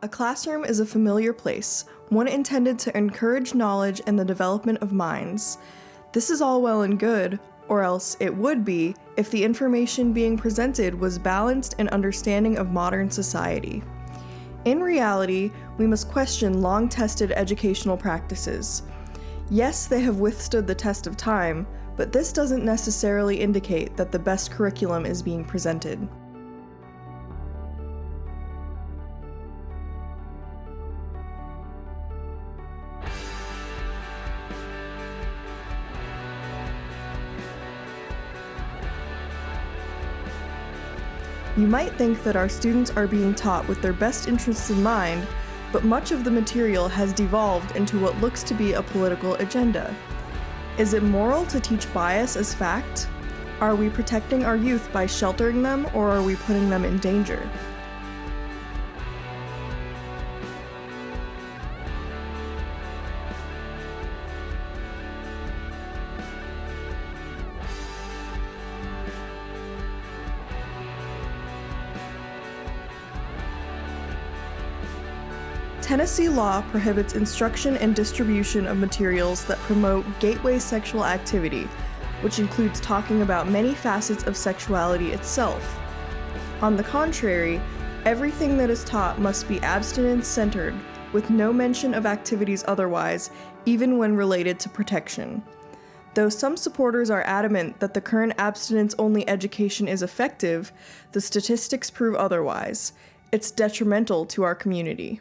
A classroom is a familiar place, one intended to encourage knowledge and the development of minds. This is all well and good, or else it would be, if the information being presented was balanced and understanding of modern society. In reality, we must question long-tested educational practices. Yes, they have withstood the test of time, but this doesn't necessarily indicate that the best curriculum is being presented. You might think that our students are being taught with their best interests in mind, but much of the material has devolved into what looks to be a political agenda. Is it moral to teach bias as fact? Are we protecting our youth by sheltering them, or are we putting them in danger? Tennessee law prohibits instruction and distribution of materials that promote gateway sexual activity, which includes talking about many facets of sexuality itself. On the contrary, everything that is taught must be abstinence-centered, with no mention of activities otherwise, even when related to protection. Though some supporters are adamant that the current abstinence-only education is effective, the statistics prove otherwise. It's detrimental to our community.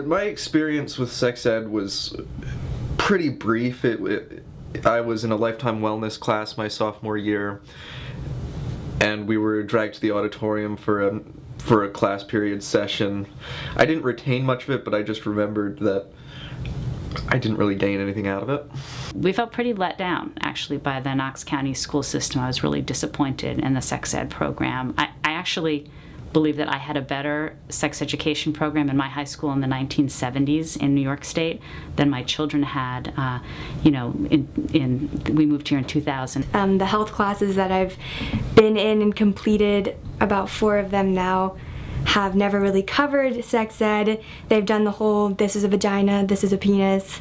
My experience with sex ed was pretty brief. I was in a lifetime wellness class my sophomore year, and we were dragged to the auditorium for a class period session. I didn't retain much of it, but I just remembered that I didn't really gain anything out of it. We felt pretty let down, actually, by the Knox County school system. I was really disappointed in the sex ed program. I actually believe that I had a better sex education program in my high school in the 1970s in New York State than my children had. We moved here in 2000. The health classes that I've been in and completed, about 4 of them now, have never really covered sex ed. They've done the whole, this is a vagina, this is a penis,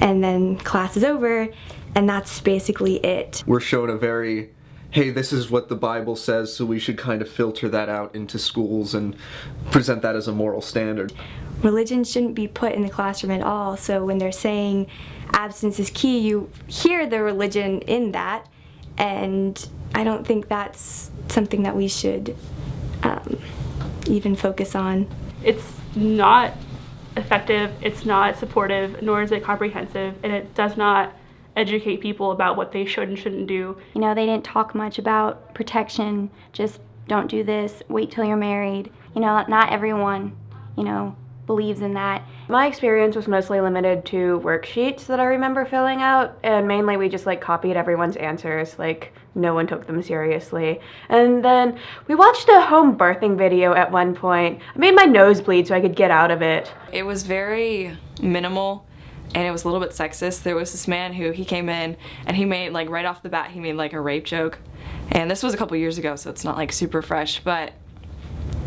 and then class is over, and that's basically it. We're shown a very, hey, this is what the Bible says, so we should kind of filter that out into schools and present that as a moral standard. Religion shouldn't be put in the classroom at all, so when they're saying abstinence is key, you hear the religion in that, and I don't think that's something that we should even focus on. It's not effective, it's not supportive, nor is it comprehensive, and it does not educate people about what they should and shouldn't do. You know, they didn't talk much about protection, just don't do this, wait till you're married. You know, not everyone, believes in that. My experience was mostly limited to worksheets that I remember filling out, and mainly we just copied everyone's answers, no one took them seriously. And then we watched a home birthing video at one point. I made my nose bleed so I could get out of it. It was very minimal, and it was a little bit sexist. There was this man he came in and he made, right off the bat, he made a rape joke. And this was a couple years ago, so it's not super fresh, but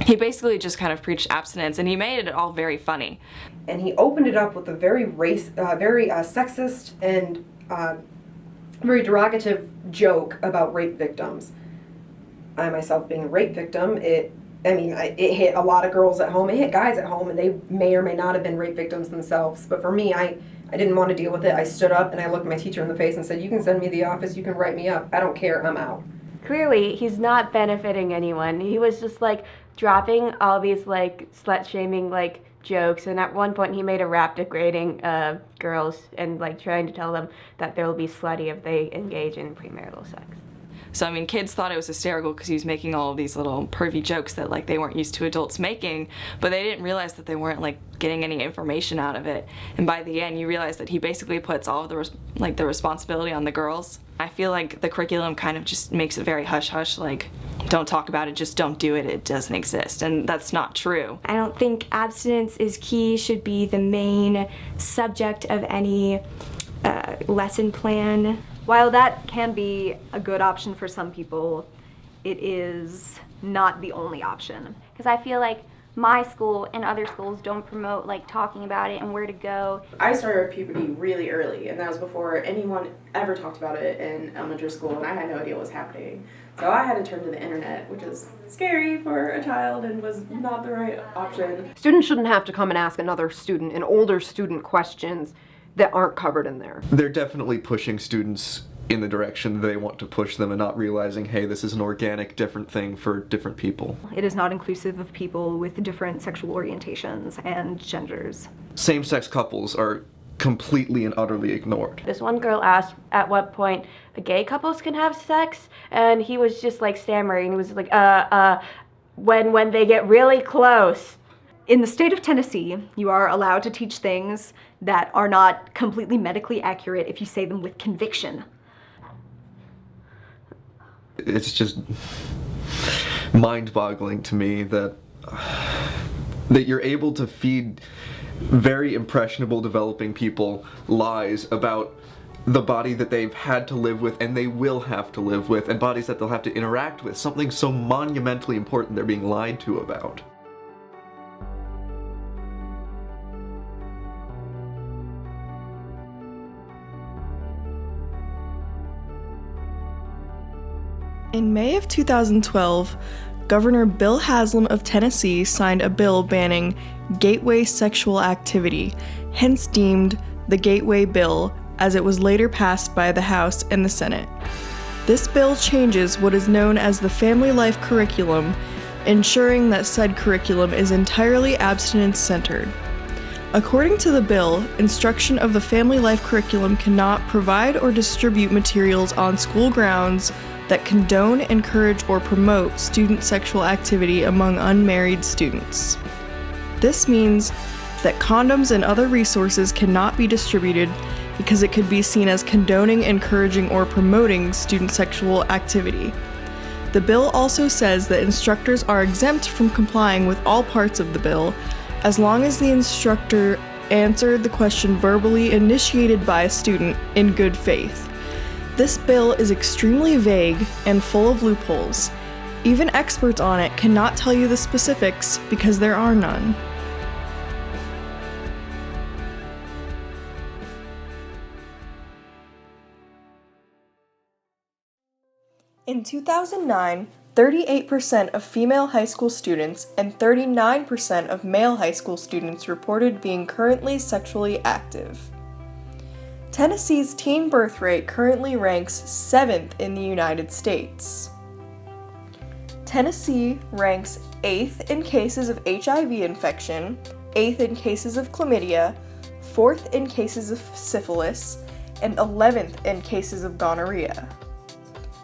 he basically just kind of preached abstinence, and he made it all very funny. And he opened it up with a very sexist and very derogative joke about rape victims. I myself being a rape victim, it hit a lot of girls at home, it hit guys at home, and they may or may not have been rape victims themselves. But for me, I didn't want to deal with it. I stood up and I looked my teacher in the face and said, you can send me to the office, you can write me up, I don't care, I'm out. Clearly, he's not benefiting anyone. He was just dropping all these slut-shaming jokes, and at one point he made a rap degrading girls and trying to tell them that they will be slutty if they engage in premarital sex. So kids thought it was hysterical because he was making all of these little pervy jokes that they weren't used to adults making, but they didn't realize that they weren't getting any information out of it. And by the end, you realize that he basically puts all of the responsibility on the girls. I feel like the curriculum kind of just makes it very hush-hush, don't talk about it, just don't do it, it doesn't exist, and that's not true. I don't think abstinence is key should be the main subject of any lesson plan. While that can be a good option for some people, it is not the only option. Because I feel like my school and other schools don't promote like talking about it and where to go. I started puberty really early, and that was before anyone ever talked about it in elementary school, and I had no idea what was happening. So I had to turn to the internet, which is scary for a child and was not the right option. Students shouldn't have to come and ask another student, an older student, questions that aren't covered in there. They're definitely pushing students in the direction they want to push them and not realizing, hey, this is an organic, different thing for different people. It is not inclusive of people with different sexual orientations and genders. Same-sex couples are completely and utterly ignored. This one girl asked at what point gay couples can have sex, and he was just like stammering. He was like, when they get really close. In the state of Tennessee, you are allowed to teach things that are not completely medically accurate if you say them with conviction. It's just mind-boggling to me that you're able to feed very impressionable developing people lies about the body that they've had to live with and they will have to live with, and bodies that they'll have to interact with, something so monumentally important they're being lied to about. In May of 2012, Governor Bill Haslam of Tennessee signed a bill banning gateway sexual activity, hence deemed the Gateway Bill, as it was later passed by the House and the Senate. This bill changes what is known as the Family Life Curriculum, ensuring that said curriculum is entirely abstinence-centered. According to the bill, instruction of the Family Life Curriculum cannot provide or distribute materials on school grounds that condone, encourage, or promote student sexual activity among unmarried students. This means that condoms and other resources cannot be distributed because it could be seen as condoning, encouraging, or promoting student sexual activity. The bill also says that instructors are exempt from complying with all parts of the bill as long as the instructor answered the question verbally initiated by a student in good faith. This bill is extremely vague and full of loopholes. Even experts on it cannot tell you the specifics because there are none. In 2009, 38% of female high school students and 39% of male high school students reported being currently sexually active. Tennessee's teen birth rate currently ranks 7th in the United States. Tennessee ranks 8th in cases of HIV infection, 8th in cases of chlamydia, 4th in cases of syphilis, and 11th in cases of gonorrhea.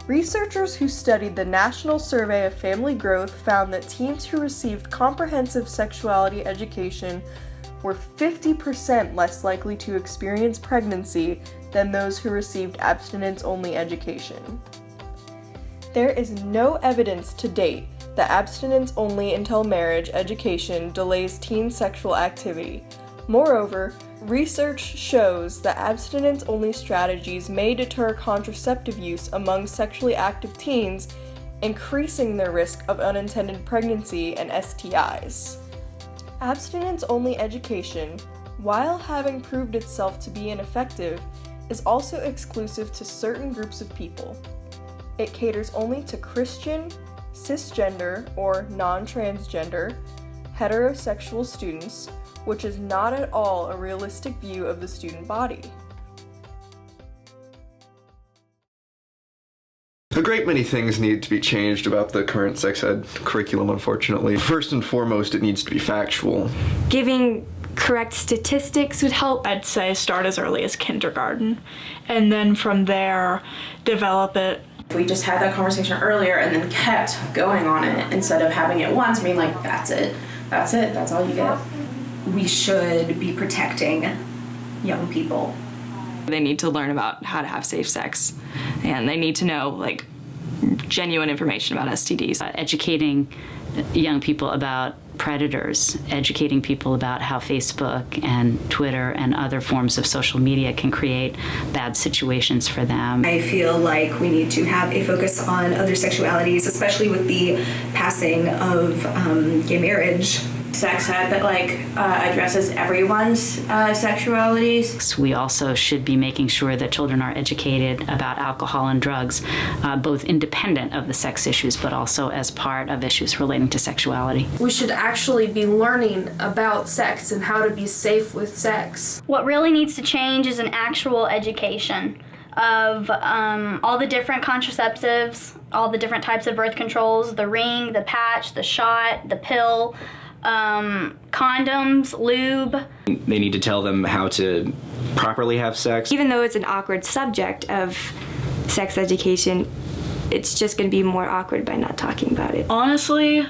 Researchers who studied the National Survey of Family Growth found that teens who received comprehensive sexuality education were 50% less likely to experience pregnancy than those who received abstinence-only education. There is no evidence to date that abstinence-only until marriage education delays teen sexual activity. Moreover, research shows that abstinence-only strategies may deter contraceptive use among sexually active teens, increasing their risk of unintended pregnancy and STIs. Abstinence-only education, while having proved itself to be ineffective, is also exclusive to certain groups of people. It caters only to Christian, cisgender, or non-transgender, heterosexual students, which is not at all a realistic view of the student body. A great many things need to be changed about the current sex ed curriculum, unfortunately. First and foremost, it needs to be factual. Giving correct statistics would help. I'd say start as early as kindergarten, and then from there, develop it. We just had that conversation earlier and then kept going on it instead of having it once, being like, that's it, that's all you get. We should be protecting young people. They need to learn about how to have safe sex, and they need to know, like, genuine information about STDs. Educating young people about predators, educating people about how Facebook and Twitter and other forms of social media can create bad situations for them. I feel like we need to have a focus on other sexualities, especially with the passing of gay marriage. Sex ed that addresses everyone's sexualities. We also should be making sure that children are educated about alcohol and drugs, both independent of the sex issues, but also as part of issues relating to sexuality. We should actually be learning about sex and how to be safe with sex. What really needs to change is an actual education of all the different contraceptives, all the different types of birth controls, the ring, the patch, the shot, the pill, condoms, lube. They need to tell them how to properly have sex. Even though it's an awkward subject of sex education, it's just going to be more awkward by not talking about it. Honestly,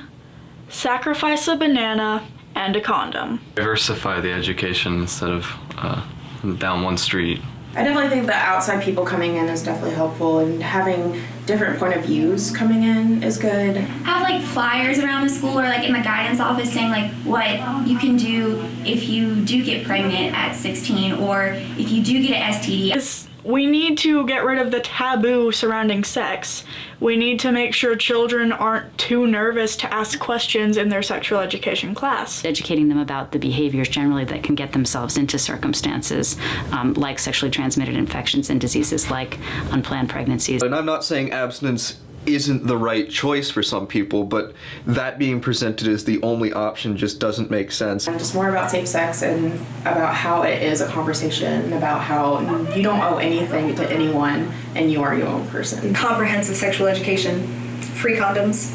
sacrifice a banana and a condom. Diversify the education instead of down one street. I definitely think that outside people coming in is definitely helpful, and having different point of views coming in is good. Have like flyers around the school or like in the guidance office saying like what you can do if you do get pregnant at 16 or if you do get an STD. We need to get rid of the taboo surrounding sex. We need to make sure children aren't too nervous to ask questions in their sexual education class. Educating them about the behaviors generally that can get themselves into circumstances like sexually transmitted infections and diseases like unplanned pregnancies. And I'm not saying abstinence isn't the right choice for some people, but that being presented as the only option just doesn't make sense. And just more about safe sex and about how it is a conversation, about how you don't owe anything to anyone and you are your own person. Comprehensive sexual education, free condoms,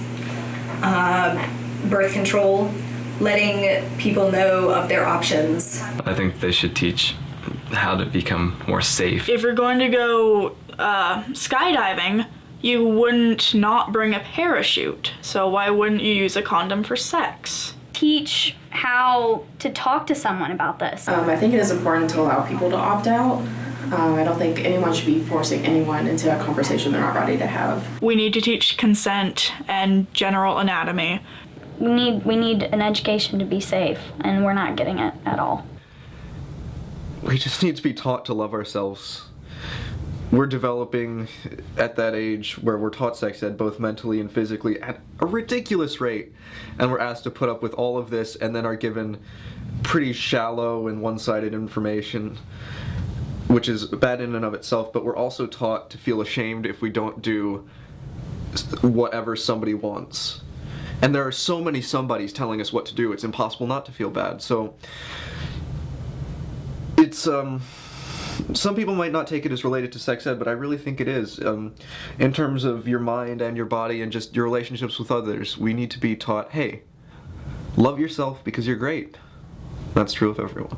birth control, letting people know of their options. I think they should teach how to become more safe. If you're going to go skydiving, you wouldn't not bring a parachute, so why wouldn't you use a condom for sex? Teach how to talk to someone about this. I think it is important to allow people to opt out. I don't think anyone should be forcing anyone into a conversation they're not ready to have. We need to teach consent and general anatomy. We need an education to be safe, and we're not getting it at all. We just need to be taught to love ourselves. We're developing at that age where we're taught sex ed both mentally and physically at a ridiculous rate, and we're asked to put up with all of this and then are given pretty shallow and one-sided information, which is bad in and of itself, but we're also taught to feel ashamed if we don't do whatever somebody wants. And there are so many somebodies telling us what to do, it's impossible not to feel bad. So it's some people might not take it as related to sex ed, but I really think it is. In terms of your mind and your body and just your relationships with others, we need to be taught, hey, love yourself because you're great. That's true of everyone.